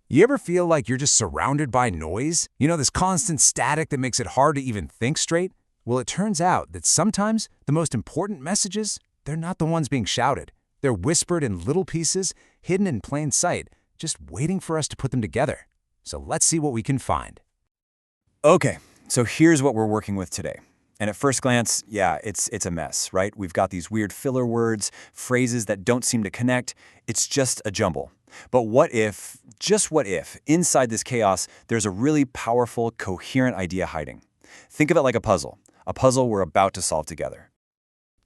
You ever feel like you're just surrounded by noise? This constant static that makes it hard to even think straight? Well, it turns out that sometimes the most important messages, they're not the ones being shouted. They're whispered in little pieces, hidden in plain sight, just waiting for us to put them together. So let's see what we can find. Okay, so here's what we're working with today. And at first glance, yeah, it's a mess, right? We've got these weird filler words, phrases that don't seem to connect. It's just a jumble. But what if, just what if, inside this chaos, there's a really powerful, coherent idea hiding? Think of it like a puzzle we're about to solve together.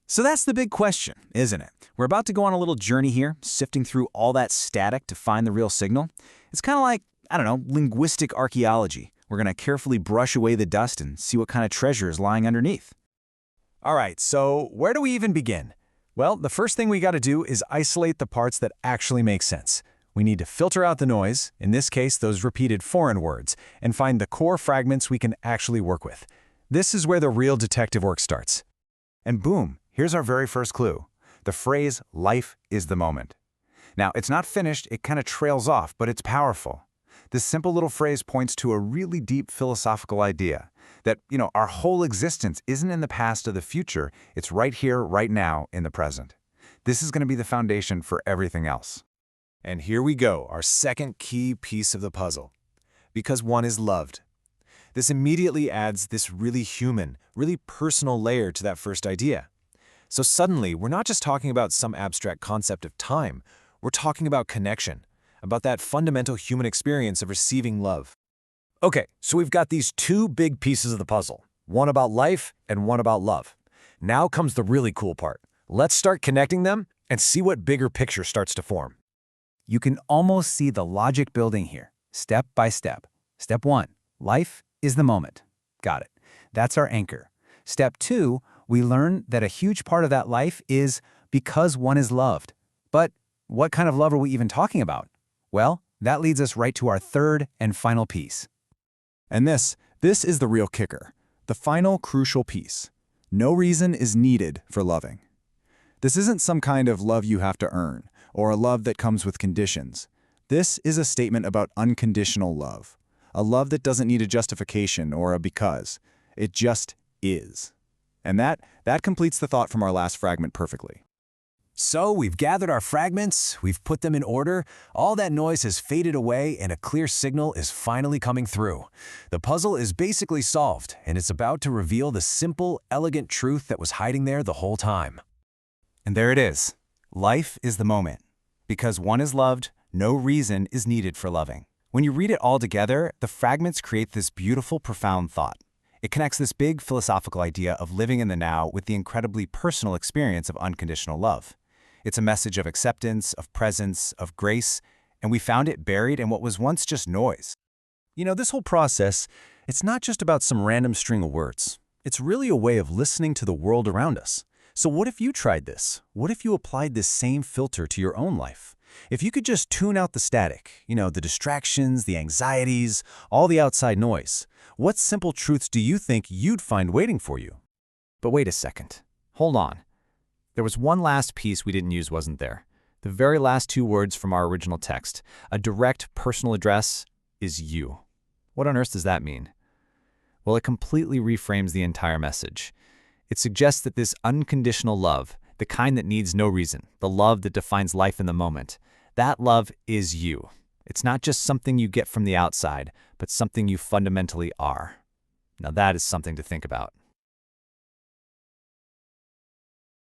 So that's the big question, isn't it? We're about to go on a little journey here, sifting through all that static to find the real signal. It's kind of like, linguistic archaeology. We're going to carefully brush away the dust and see what kind of treasure is lying underneath. All right, so where do we even begin? Well, the first thing we got to do is isolate the parts that actually make sense. We need to filter out the noise, in this case those repeated foreign words, and find the core fragments we can actually work with. This is where the real detective work starts. And boom, here's our very first clue. The phrase, life is the moment. Now, it's not finished, it kind of trails off, but it's powerful. This simple little phrase points to a really deep philosophical idea that, our whole existence isn't in the past or the future, it's right here, right now, in the present. This is going to be the foundation for everything else. And here we go, our second key piece of the puzzle. Because one is loved. This immediately adds this really human, really personal layer to that first idea. So suddenly, we're not just talking about some abstract concept of time, we're talking about connection, about that fundamental human experience of receiving love. Okay, so we've got these two big pieces of the puzzle, one about life and one about love. Now comes the really cool part. Let's start connecting them and see what bigger picture starts to form. You can almost see the logic building here, step by step. Step 1, life is the moment. Got it. That's our anchor. Step 2, we learn that a huge part of that life is because one is loved. But what kind of love are we even talking about? Well, that leads us right to our third and final piece. And this is the real kicker, the final crucial piece. No reason is needed for loving. This isn't some kind of love you have to earn, or a love that comes with conditions. This is a statement about unconditional love, a love that doesn't need a justification or a because. It just is. And that completes the thought from our last fragment perfectly. So we've gathered our fragments, we've put them in order, all that noise has faded away, and a clear signal is finally coming through. The puzzle is basically solved, and it's about to reveal the simple, elegant truth that was hiding there the whole time. And there it is. Life is the moment. Because one is loved, no reason is needed for loving. When you read it all together, the fragments create this beautiful, profound thought. It connects this big philosophical idea of living in the now with the incredibly personal experience of unconditional love. It's a message of acceptance, of presence, of grace, and we found it buried in what was once just noise. This whole process, it's not just about some random string of words. It's really a way of listening to the world around us. So what if you tried this? What if you applied this same filter to your own life? If you could just tune out the static, the distractions, the anxieties, all the outside noise, what simple truths do you think you'd find waiting for you? But wait a second. Hold on. There was one last piece we didn't use, wasn't there? The very last two words from our original text, a direct personal address, is you. What on earth does that mean? Well, it completely reframes the entire message. It suggests that this unconditional love, the kind that needs no reason, the love that defines life in the moment, that love is you. It's not just something you get from the outside, but something you fundamentally are. Now that is something to think about.